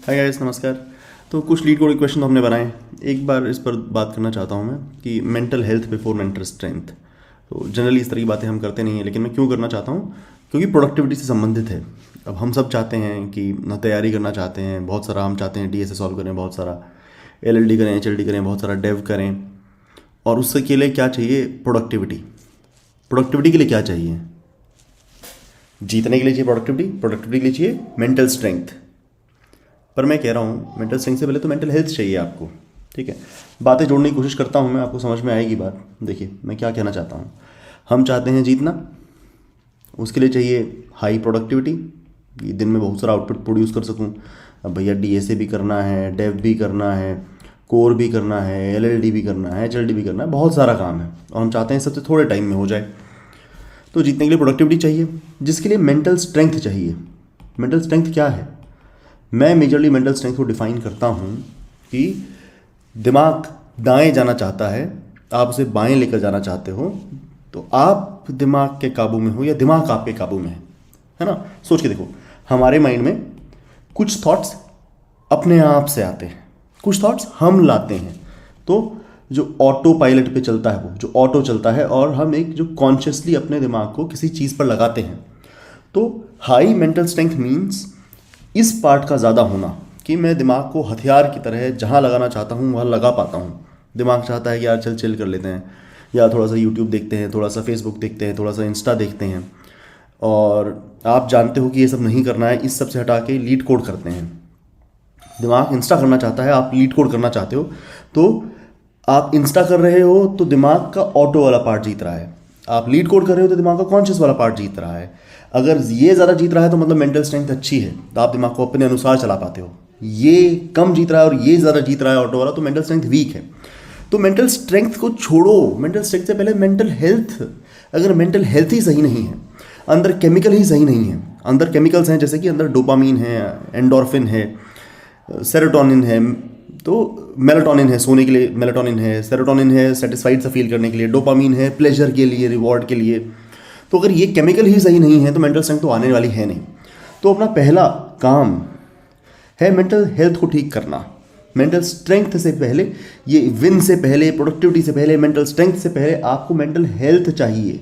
Hi guys, नमस्कार। तो कुछ लीड कोड क्वेश्चन हमने बनाए। एक बार इस पर बात करना चाहता हूँ मैं कि mental health before mental strength. तो जनरली इस तरह की बातें हम करते नहीं हैं, लेकिन मैं क्यों करना चाहता हूँ, क्योंकि प्रोडक्टिविटी से संबंधित है। अब हम सब चाहते हैं कि ना तैयारी करना चाहते हैं, बहुत सारा हम चाहते हैं डीएसए सॉल्व करें, बहुत सारा एलएलडी करें, एचएलडी करें, बहुत सारा डेव करें। और उससे के लिए क्या चाहिए? प्रोडक्टिविटी। प्रोडक्टिविटी के लिए क्या चाहिए? जीतने के लिए चाहिए प्रोडक्टिविटी, प्रोडक्टिविटी के लिए चाहिए मेंटल स्ट्रेंथ। पर मैं कह रहा हूँ मेंटल स्ट्रेंथ से पहले तो मेंटल हेल्थ चाहिए आपको। ठीक है, बातें जोड़ने की कोशिश करता हूँ मैं, आपको समझ में आएगी बात। देखिए मैं क्या कहना चाहता हूँ। हम चाहते हैं जीतना, उसके लिए चाहिए हाई प्रोडक्टिविटी, ये दिन में बहुत सारा आउटपुट प्रोड्यूस कर सकूँ। अब भैया डीएसए भी करना है, डेव भी करना है, कोर भी करना है, एलएलडी भी करना है, एचएलडी भी करना है, बहुत सारा काम है और हम चाहते हैं सबसे थोड़े टाइम में हो जाए। तो जीतने के लिए प्रोडक्टिविटी चाहिए, जिसके लिए मेंटल स्ट्रेंथ चाहिए। मेंटल स्ट्रेंथ क्या है? मैं मेजरली मेंटल स्ट्रेंथ को डिफाइन करता हूँ कि दिमाग दाएं जाना चाहता है, आप उसे बाएं लेकर जाना चाहते हो, तो आप दिमाग के काबू में हो या दिमाग आपके काबू में है ना? सोच के देखो, हमारे माइंड में कुछ थॉट्स अपने आप से आते हैं, कुछ थॉट्स हम लाते हैं। तो जो ऑटो पायलट पे चलता है, वो जो ऑटो चलता है, और हम एक जो कॉन्शियसली अपने दिमाग को किसी चीज़ पर लगाते हैं। तो हाई मेंटल स्ट्रेंथ मीन्स इस पार्ट का ज़्यादा होना कि मैं दिमाग को हथियार की तरह जहाँ लगाना चाहता हूँ वहाँ लगा पाता हूँ। दिमाग चाहता है कि यार चल चिल कर लेते हैं, या थोड़ा सा यूट्यूब देखते हैं, थोड़ा सा फेसबुक देखते हैं, थोड़ा सा इंस्टा देखते हैं, और आप जानते हो कि ये सब नहीं करना है, इस सब से हटा के लीड कोड करते हैं। दिमाग इंस्टा करना चाहता है, आप लीड कोड करना चाहते हो, तो आप इंस्टा कर रहे हो तो दिमाग का ऑटो वाला पार्ट जीत रहा है, आप लीड कोड कर रहे हो तो दिमाग का कॉन्शियस वाला पार्ट जीत रहा है। अगर ये ज़्यादा जीत रहा है तो मतलब मेंटल स्ट्रेंथ अच्छी है, तो आप दिमाग को अपने अनुसार चला पाते हो। ये कम जीत रहा है और ये ज़्यादा जीत रहा है ऑटो वाला, तो मेंटल स्ट्रेंथ वीक है। तो मेंटल स्ट्रेंथ को छोड़ो, मेंटल स्ट्रेंथ से पहले मेंटल हेल्थ। अगर मेंटल हेल्थ ही सही नहीं है, अंदर केमिकल ही सही नहीं है, अंदर केमिकल्स हैं जैसे कि अंदर डोपामीन है, एंडोर्फिन है, सेरोटोनिन है, तो मेलाटोनिन है सोने के लिए, मेलाटोनिन है, सेरोटोनिन है सेटिस्फाइड सा फील करने के लिए, डोपामीन है प्लेजर के लिए, रिवॉर्ड के लिए। तो अगर ये केमिकल ही सही नहीं है तो मेंटल स्ट्रेंथ तो आने वाली है नहीं। तो अपना पहला काम है मेंटल हेल्थ को ठीक करना। मेंटल स्ट्रेंथ से पहले, ये विन से पहले, प्रोडक्टिविटी से पहले, मेंटल स्ट्रेंथ से पहले आपको मेंटल हेल्थ चाहिए।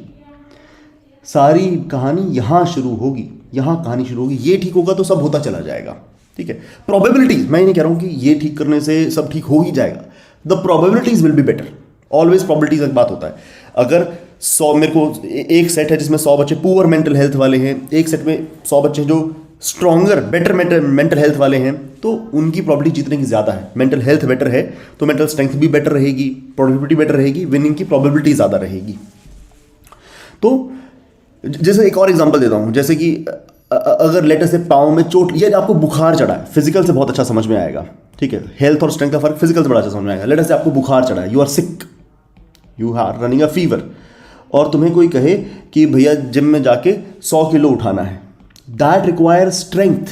सारी कहानी यहाँ शुरू होगी, यहाँ कहानी शुरू होगी। ये ठीक होगा तो सब होता चला जाएगा। ठीक है, प्रोबेबिलिटीज, मैं ये नहीं कह रहा हूँ कि ये ठीक करने से सब ठीक हो ही जाएगा। The probabilities will be better. Always probabilities एक बात होता है। अगर 100, मेरे को एक सेट है जिसमें 100 बच्चे पुअर मेंटल हेल्थ वाले हैं, एक सेट में 100 बच्चे हैं जो स्ट्रॉन्गर बेटर मेंटल हेल्थ वाले हैं, तो उनकी प्रोबेबिलिटी जीतने की ज़्यादा है। मेंटल हेल्थ बेटर है तो मेंटल स्ट्रेंथ भी बेटर रहेगी, प्रोडक्टिविटी बेटर रहेगी, विनिंग की प्रोबेबिलिटी ज़्यादा रहेगी। तो जैसे एक और एग्जांपल देता हूँ, जैसे कि अगर लेटर से पाँव में चोट या आपको बुखार चढ़ा है, फिजिकल से बहुत अच्छा समझ में आएगा। ठीक है, हेल्थ और स्ट्रेंथ का फर्क फिजिकल से बड़ा अच्छा समझ में आएगा। लेटर से आपको बुखार चढ़ा है, you are sick, you are running a fever, और तुम्हें कोई कहे कि भैया जिम में जाके 100 किलो उठाना है, that require strength,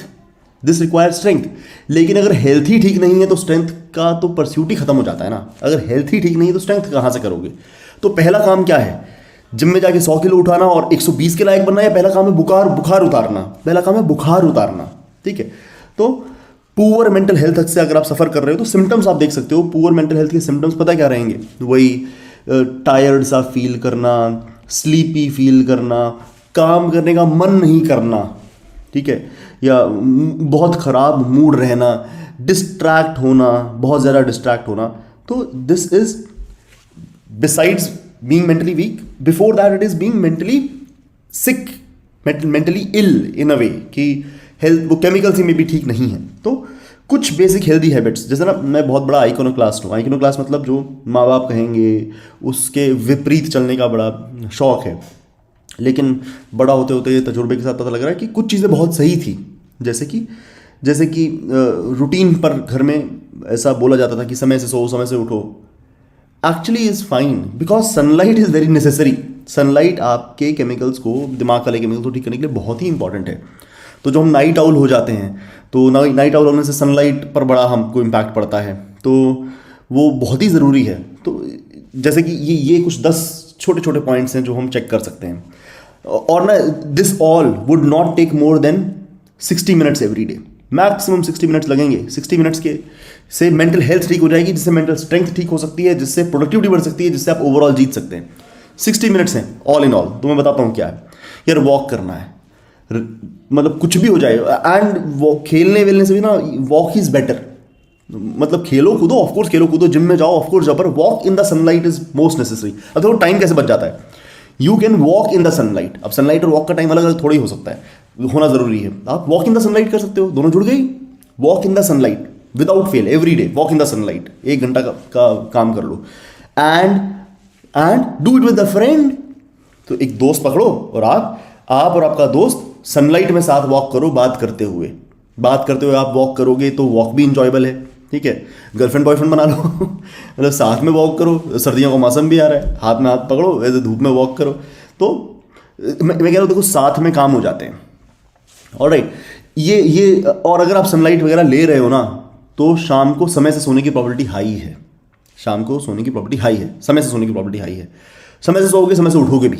this require strength. लेकिन अगर हेल्थ ही ठीक नहीं है तो स्ट्रेंथ का तो परस्यूट ही खत्म हो जाता है ना। अगर हेल्थ ही ठीक नहीं है तो स्ट्रेंथ कहाँ से करोगे? तो पहला काम क्या है? जिम में जाके 100 किलो उठाना और 120 के लायक बनना, या पहला काम है बुखार उतारना? पहला काम है बुखार उतारना। ठीक है, तो पुअर मेंटल हेल्थ से अगर आप सफ़र कर रहे हो तो सिम्टम्स आप देख सकते हो। पुअर मेंटल हेल्थ के सिम्टम्स पता क्या रहेंगे? वही टायर्ड सा फील करना, स्लीपी फील करना, काम करने का मन नहीं करना, ठीक है, या बहुत ख़राब मूड रहना, डिस्ट्रैक्ट होना, बहुत ज़्यादा डिस्ट्रैक्ट होना। तो this is besides being mentally weak, before that it is being mentally sick, mentally ill in a way कि हेल्थ वो केमिकल से में भी ठीक नहीं है। तो कुछ बेसिक हेल्दी हैबिट्स, जैसे ना मैं बहुत बड़ा आइकोनोक्लास्ट हूँ। आइकोनोक्लास्ट मतलब जो माँ बाप कहेंगे उसके विपरीत चलने का बड़ा शौक है, लेकिन बड़ा होते होते तजुर्बे के साथ पता लग रहा है कि कुछ चीज़ें बहुत सही थी। जैसे कि रूटीन पर घर में ऐसा बोला जाता था कि समय से सो, समय से उठो, actually is fine because sunlight is very necessary. Sunlight आपके केमिकल्स को, दिमाग वाले केमिकल्स को ठीक करने के लिए बहुत ही इंपॉर्टेंट है। तो जो हम नाइट आउल हो जाते हैं, तो नाइट आउल होने से सनलाइट पर बड़ा हमको इम्पैक्ट पड़ता है, तो वो बहुत ही ज़रूरी है। तो जैसे कि ये कुछ 10 छोटे छोटे पॉइंट्स हैं जो हम चेक कर सकते हैं। और ना this all would not take more than 60 minutes every day. Maximum 60 minutes लगेंगे। 60 मिनट्स के से मेंटल हेल्थ ठीक हो जाएगी, जिससे मेंटल स्ट्रेंथ ठीक हो सकती है, जिससे प्रोडक्टिविटी बढ़ सकती है, जिससे आप ओवरऑल जीत सकते हैं। 60 मिनट्स हैं ऑल इन ऑल। तो मैं बताता हूँ क्या है यार। वॉक करना है, मतलब कुछ भी हो जाए, एंड वॉक खेलने वेलने से भी ना वॉक इज बेटर। मतलब खेलो कूदो, ऑफकोर्स खेलो कूदो, जिम में जाओ ऑफकोर्स जाओ, पर walk in the sunlight is most necessary. अब देखो टाइम कैसे बच जाता है। You can walk in the sunlight. अब सनलाइट और वॉक का टाइम अलग अलग थोड़ी हो सकता है, होना जरूरी है। आप वॉक इन द सनलाइट कर सकते हो, दोनों जुड़ गई। Walk in the sunlight without fail every day, walk in the sunlight 1 घंटा का काम कर लो। And do it with a friend. तो एक दोस्त पकड़ो और आप और आपका दोस्त सनलाइट में साथ वॉक करो, बात करते हुए आप वॉक करोगे तो वॉक भी इंजॉयबल है। ठीक है, गर्लफ्रेंड बॉयफ्रेंड बना लो मतलब साथ में वॉक करो। सर्दियों का मौसम भी आ रहा है, हाथ में हाथ पकड़ो, ऐसे धूप में वॉक करो। तो मैं कह रहा हूँ देखो साथ में काम हो जाते हैं। ऑलराइट, ये और अगर आप सनलाइट वगैरह ले रहे हो ना, तो शाम को समय से सोने की प्रॉबिलिटी हाई है। शाम को सोने की प्रॉबिलिटी हाई है, समय से सोने की प्रॉबिलिटी हाई है। समय से सोओगे, समय से उठोगे भी।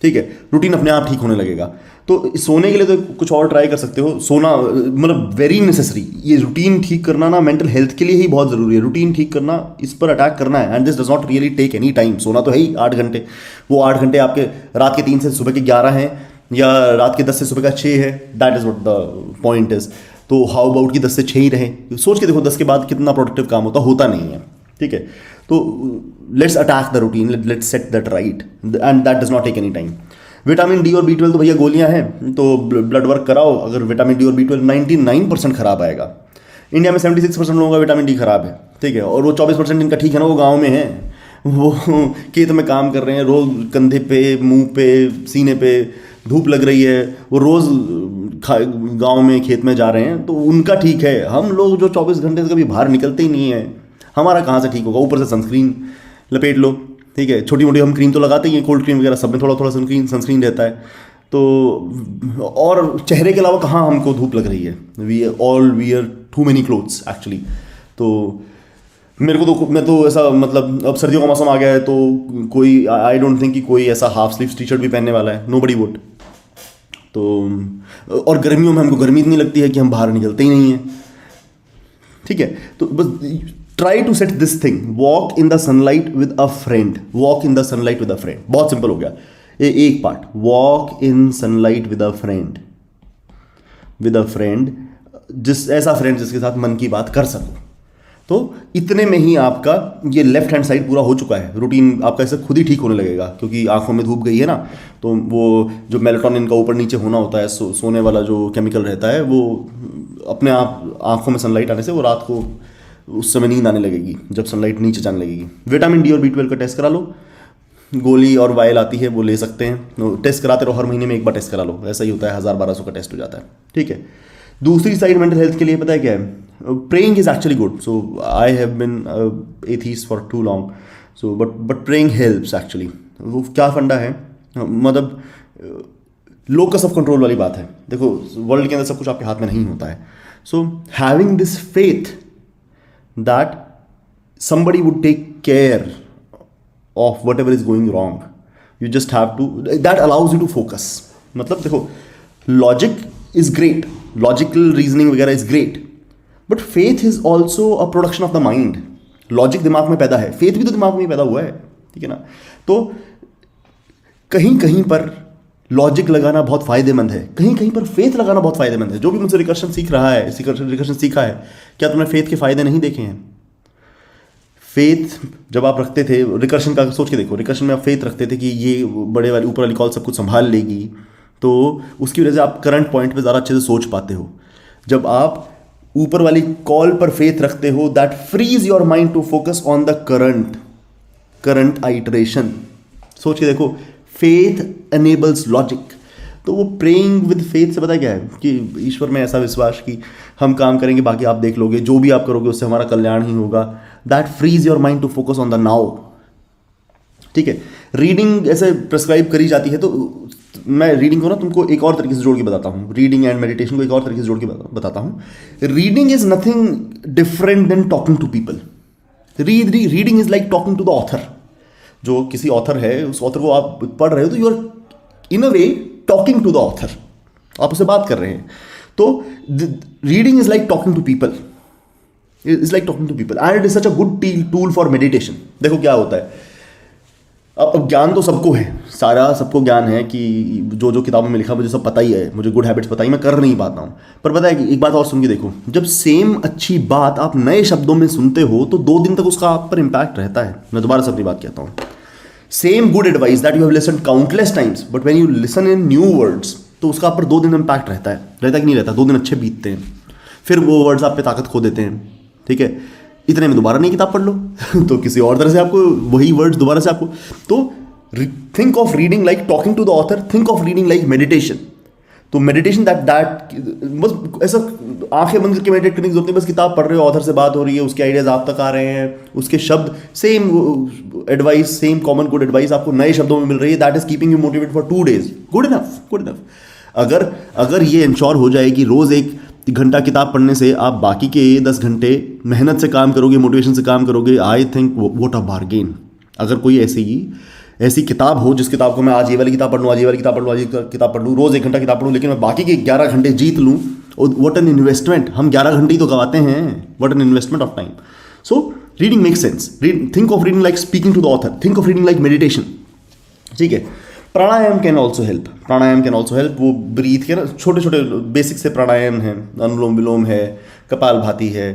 ठीक है, रूटीन अपने आप ठीक होने लगेगा। तो सोने के लिए तो कुछ और ट्राई कर सकते हो। सोना मतलब वेरी नेसेसरी। ये रूटीन ठीक करना ना मेंटल हेल्थ के लिए ही बहुत ज़रूरी है। रूटीन ठीक करना, इस पर अटैक करना है। And this does not really take any time. सोना तो है ही 8 घंटे। वो 8 घंटे आपके रात के 3 से सुबह के 11 हैं, या रात के 10 से सुबह का 6 है। That is what the point is. तो हाउ अबाउट कि 10 से 6 ही रहे। सोच के देखो 10 के बाद कितना प्रोडक्टिव काम होता नहीं है। ठीक है, तो let's attack the routine, let's set that right, and that does not take any time. Vitamin D और B12 तो भैया गोलियां हैं, तो ब्लड वर्क कराओ। अगर विटामिन डी और B12 99% खराब आएगा। इंडिया में 76% लोगों का विटामिन डी खराब है। ठीक है, और वो 24% इनका ठीक है ना, वो गाँव में है, वो खेत में काम कर रहे हैं, रोज कंधे पे, मुंह पे, सीने पे धूप लग रही है, वो रोज गांव में खेत में जा रहे हैं, तो उनका ठीक है। हम लोग जो 24 घंटे से कभी बाहर निकलते ही नहीं है, हमारा कहाँ से ठीक होगा। ऊपर से सनस्क्रीन लपेट लो। ठीक है, छोटी मोटी हम क्रीम तो लगाते ही हैं, कोल्ड क्रीम वगैरह सब में थोड़ा थोड़ा सनस्क्रीन रहता है। तो और चेहरे के अलावा कहाँ हमको धूप लग रही है। We all wear too many clothes actually. तो मेरे को तो, मैं तो ऐसा, मतलब अब सर्दियों का मौसम आ गया है, तो कोई आई डोंट थिंक कि कोई ऐसा हाफ स्लीव टी शर्ट भी पहनने वाला है। Nobody would. तो और गर्मियों में हमको गर्मी इतनी लगती है कि हम बाहर निकलते ही नहीं हैं। ठीक है, तो बस try to set this thing, walk in the sunlight with a friend. Walk in the sunlight with a friend, बहुत सिंपल हो गया। एक part, walk in sunlight with a friend. जिस ऐसा फ्रेंड जिसके साथ मन की बात कर सको। तो इतने में ही आपका ये लेफ्ट हैंड साइड पूरा हो चुका है। रूटीन आपका ऐसे खुद ही ठीक होने लगेगा, क्योंकि आंखों में धूप गई है ना, तो वो जो मेलाटोनिन का ऊपर नीचे होना होता है, सोने वाला जो केमिकल रहता है, वो अपने आप आंखों में सनलाइट आने से वो रात को उस समय नींद आने लगेगी, जब सनलाइट नीचे जाने लगेगी। विटामिन डी और B12 का टेस्ट करा लो। गोली और वायल आती है, वो ले सकते हैं। टेस्ट कराते रहो, हर महीने में एक बार टेस्ट करा लो। ऐसा ही होता है, 1000-1200 का टेस्ट हो जाता है। ठीक है, दूसरी साइड मेंटल हेल्थ के लिए पता है क्या है? Praying is actually good. So I have been atheist for too long. So but praying helps actually. वो क्या फंडा है, मतलब लोकस ऑफ कंट्रोल वाली बात है। देखो वर्ल्ड के अंदर सब कुछ आपके हाथ में नहीं होता है। So having this faith that somebody would take care of whatever is going wrong. You just have to, that allows you to focus. मतलब देखो, logic is great, logical reasoning वगैरह is great. But faith is also a production of the mind. Logic दिमाग में पैदा है, faith भी तो दिमाग में ही पैदा हुआ है। ठीक है ना, तो कहीं कहीं पर लॉजिक लगाना बहुत फायदेमंद है, कहीं कहीं पर फेथ लगाना बहुत फायदेमंद है। जो भी मुझसे रिकर्शन सीख रहा है, रिकर्शन सीखा है, क्या तुमने फेथ के फायदे नहीं देखे हैं? फेथ जब आप रखते थे, रिकर्शन का सोच के देखो, रिकर्शन में आप फेथ रखते थे कि ये बड़े वाली ऊपर वाली कॉल सब कुछ संभाल लेगी, तो उसकी वजह से आप करंट पॉइंट पे ज़्यादा अच्छे से सोच पाते हो। जब आप ऊपर वाली कॉल पर फेथ रखते हो, that frees your mind to focus on the current iteration. सोच के देखो, फेथ एनेबल्स लॉजिक। तो वो प्रेइंग विद फेथ से पता क्या है कि ईश्वर में ऐसा विश्वास कि हम काम करेंगे, बाकी आप देख लोगे, जो भी आप करोगे उससे हमारा कल्याण ही होगा। That frees your mind to focus on the now. ठीक है, रीडिंग ऐसे प्रिस्क्राइब करी जाती है, तो मैं रीडिंग को ना तुमको एक और तरीके से जोड़ के बताता हूँ। रीडिंग एंड मेडिटेशन को एक और तरीके से जोड़ के बताता हूँ। Reading is nothing different than talking to people. Reading is like talking to the author. जो किसी ऑथर है, उस ऑथर को आप पढ़ रहे हो, तो you are in a way talking to the author, आप उससे बात कर रहे हैं। तो reading is like talking to people, is like talking to people and it is such a good tool for meditation. देखो क्या होता है, अब ज्ञान तो सबको है, सारा सबको ज्ञान है कि जो जो किताबों में लिखा मुझे सब पता ही है, मुझे गुड हैबिट्स पता ही, मैं कर नहीं पाता हूँ। पर पता है कि एक बात और सुन के देखो, जब सेम अच्छी बात आप नए शब्दों में सुनते हो तो 2 दिन तक उसका आप पर इम्पैक्ट रहता है। मैं दोबारा से अपनी बात कहता हूँ, same good advice that you have listened countless times, but when you listen in new words तो उसका आप पर 2 दिन इम्पैक्ट रहता है। रहता कि नहीं रहता? 2 दिन अच्छे बीतते हैं, फिर वो वर्ड्स आप पे ताकत खो देते हैं। ठीक है, इतने में दोबारा नई किताब पढ़ लो तो किसी और तरह से आपको वही वर्ड्स दोबारा से आपको, तो think of reading like talking to the author, think of reading like meditation. तो मेडिटेशन दैट बस ऐसा आंखें बंद करके मेडिटेट करने की जरूरत नहीं, बस किताब पढ़ रहे हो, ऑथर से बात हो रही है, उसके आइडियाज आप तक आ रहे हैं, उसके शब्द same advice, same common good advice आपको नए शब्दों में मिल रही है, that is keeping you motivated for 2 days। Good enough, good enough. अगर ये इंश्योर हो जाए कि रोज 1 घंटा किताब पढ़ने से आप बाकी के 10 घंटे मेहनत से काम करोगे, मोटिवेशन से काम करोगे, I think what a bargain. अगर कोई ऐसी किताब हो जिस किताब को मैं आज ये वाली किताब पढ़ लूँ, आज ये वाली किताब पढ़ लूँ, आज ये किताब पढ़ लूँ, रोज 1 घंटा किताब पढ़ूँ, लेकिन मैं बाकी के 11 घंटे जीत लूँ, व्हाट एन इन्वेस्टमेंट। हम 11 घंटे ही तो गवाते हैं, what an investment of time. So reading makes sense, think of reading like speaking to the author, think of reading like meditation. ठीक है, pranayama can also help, pranayama can also help. वो breath के ना छोटे छोटे बेसिक से प्राणायाम हैं, अनुलोम विलोम है, कपाल भाती है,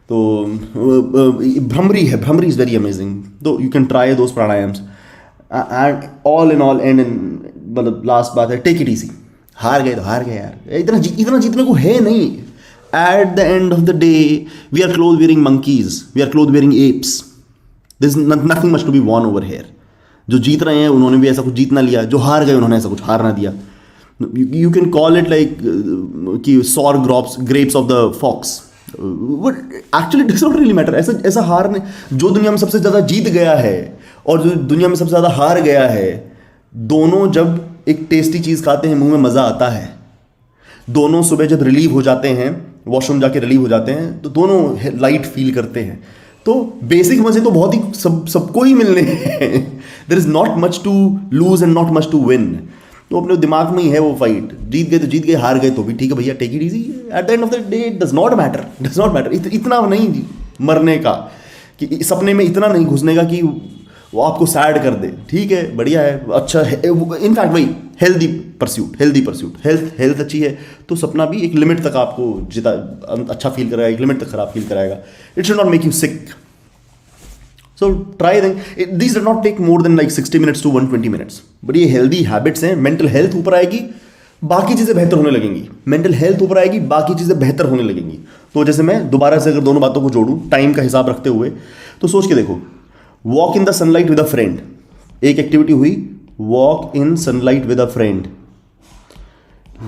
तो भ्रमरी है, भ्रमरी इज़ वेरी अमेजिंग, तो you can try those प्राणायाम्स and all in all and मतलब लास्ट बात है, टेक इट ईजी। हार गए तो हार गए यार, इतना जीतने को है नहीं। At the end of the day we are cloth wearing monkeys, we are cloth wearing apes, this nothing much to be won over here. जो जीत रहे हैं उन्होंने भी ऐसा कुछ जीत ना लिया, जो हार गए उन्होंने ऐसा कुछ हार ना दिया। You can call it like कि sour grapes of the fox, actually does not really matter. ऐसा हारने, जो दुनिया में सबसे ज़्यादा जीत गया है और जो दुनिया में सबसे ज़्यादा हार गया है, दोनों जब एक टेस्टी चीज़ खाते हैं मुंह में मज़ा आता है, दोनों सुबह जब रिलीव हो जाते हैं, वॉशरूम जाके रिलीव हो जाते हैं, तो दोनों लाइट फील करते हैं। तो बेसिक मजे तो बहुत ही सबको ही मिलने हैं। There is not much to lose and not much to win. तो अपने दिमाग में ही है वो फाइट, जीत गए तो जीत गए, हार गए तो भी ठीक है भैया, take it easy. At the end of the day it does not matter, इतना नहीं मरने का, कि सपने में इतना नहीं घुसने का कि वो आपको सैड कर दे। ठीक है, बढ़िया है, अच्छा है, इनफैक्ट वही हेल्दी परस्यूट, हेल्थ अच्छी है तो सपना भी एक लिमिट तक आपको जितना अच्छा फील कराएगा, एक लिमिट तक खराब फील कराएगा। It should not make you sick. So try thing, these do not take more than like 60 minutes to 120 minutes, but ये हेल्दी हैबिट्स हैं। मेंटल हेल्थ ऊपर आएगी, बाकी चीज़ें बेहतर होने लगेंगी। मेंटल हेल्थ ऊपर आएगी, बाकी चीज़ें बेहतर होने लगेगी। तो जैसे मैं दोबारा से अगर दोनों बातों को जोड़ूं टाइम का हिसाब रखते हुए, तो सोच के देखो, walk in the sunlight with a friend, एक एक्टिविटी हुई, walk in sunlight with a friend.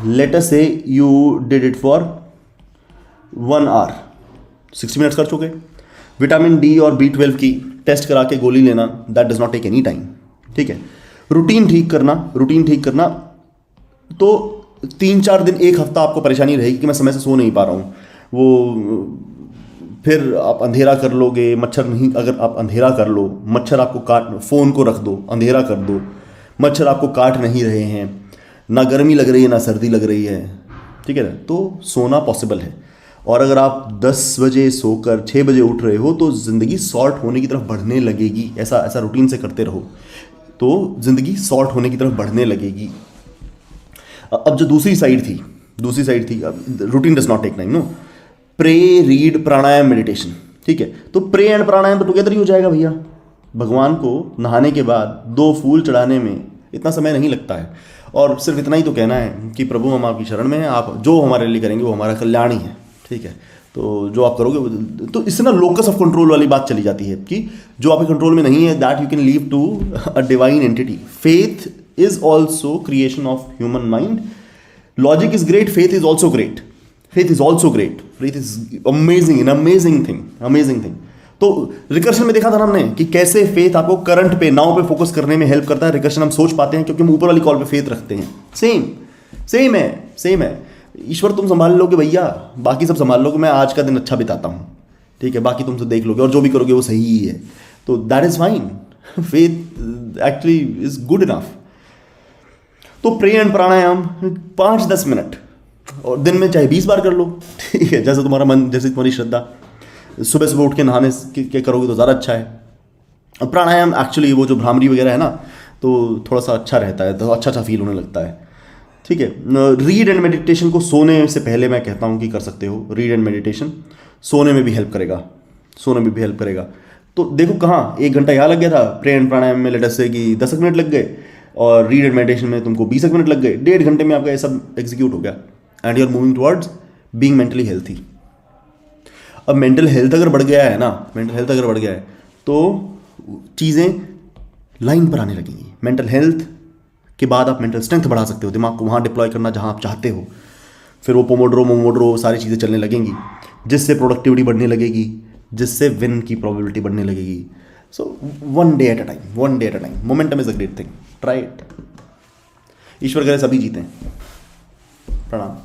Let us say you did it for 1 hour, 60 minutes खर्च हो गए। विटामिन डी और B12 की टेस्ट करा के गोली लेना, that does not take any time. ठीक है, रूटीन ठीक करना, तो 3-4 दिन, 1 हफ्ता आपको परेशानी रहेगी कि मैं समय से सो नहीं पा रहा हूँ। वो फिर आप अंधेरा कर लोगे, मच्छर नहीं, अगर आप अंधेरा कर लो, मच्छर आपको काट, फ़ोन को रख दो, अंधेरा कर दो, मच्छर आपको काट नहीं रहे हैं, ना गर्मी लग रही है ना सर्दी लग रही है, ठीक है ना, तो सोना पॉसिबल है। और अगर आप 10 बजे सोकर 6 बजे उठ रहे हो तो ज़िंदगी सॉर्ट होने की तरफ बढ़ने लगेगी। ऐसा रूटीन से करते रहो तो ज़िंदगी सॉर्ट होने की तरफ बढ़ने लगेगी। अब जो दूसरी साइड थी, routine does not take time, no, pray, read, pranayama, meditation. ठीक है, तो प्रे एंड प्राणायाम तो टुगेदर ही हो जाएगा भैया। भगवान को नहाने के बाद 2 फूल चढ़ाने में इतना समय नहीं लगता है, और सिर्फ इतना ही तो कहना है कि प्रभु हम आपकी शरण में हैं, आप जो हमारे लिए करेंगे वो हमारा कल्याण ही है। ठीक है, तो जो आप करोगे, तो इससे ना लोकस ऑफ कंट्रोल वाली बात चली जाती है कि जो आपके कंट्रोल में नहीं है, that you can leave to a divine entity. Faith is also creation of human mind. Logic is great, faith is also great, faith is amazing thing. तो रिकर्शन में देखा था ना हमने कि कैसे फेथ आपको करंट पे, नाव पे फोकस करने में हेल्प करता है। रिकर्शन हम सोच पाते हैं क्योंकि हम ऊपर वाली कॉल पे फेथ रखते हैं। सेम है। ईश्वर तुम संभाल लोगे भैया, बाकी सब संभाल लोगे, मैं आज का दिन अच्छा बिताता हूँ, ठीक है, बाकी तुम सब देख लोगे और जो भी करोगे वो सही ही है, तो that is fine. Faith actually is good enough. तो प्रे एंड प्राणायाम 5-10 मिनट और दिन में चाहे 20 बार कर लो, ठीक है, जैसे तुम्हारा मन, जैसे तुम्हारी श्रद्धा। सुबह सुबह उठ के नहाने के करोगे तो ज़्यादा अच्छा है। और प्राणायाम एक्चुअली वो जो भ्रामरी वगैरह है ना, तो थोड़ा सा अच्छा रहता है, तो अच्छा फील होने लगता है, ठीक है। रीड एंड मेडिटेशन को सोने से पहले मैं कहता हूँ कि कर सकते हो। रीड एंड मेडिटेशन सोने में भी हेल्प करेगा, सोने में भी हेल्प करेगा। तो देखो कहाँ 1 घंटा यहाँ लग गया था प्रे एंड प्राणायाम में, लेट अस से कि 10 मिनट लग गए, और रीड एंड मेडिटेशन में तुमको 20 मिनट लग गए, 1.5 घंटे में आपका ये सब एग्जीक्यूट हो गया, and you are moving towards being mentally healthy. अब मेंटल हेल्थ अगर बढ़ गया है ना, मेंटल हेल्थ अगर बढ़ गया है तो चीज़ें लाइन पर आने लगेंगी। मेंटल हेल्थ के बाद आप मेंटल स्ट्रेंथ बढ़ा सकते हो, दिमाग को वहाँ डिप्लॉय करना जहाँ आप चाहते हो। फिर वो पोमोड्रो सारी चीज़ें चलने लगेंगी, जिससे प्रोडक्टिविटी बढ़ने लगेगी, जिससे विन की प्रोबेबिलिटी बढ़ने लगेगी। So one day at a time, momentum is a great thing, try it. ईश्वर करे सभी जीतें। प्रणाम।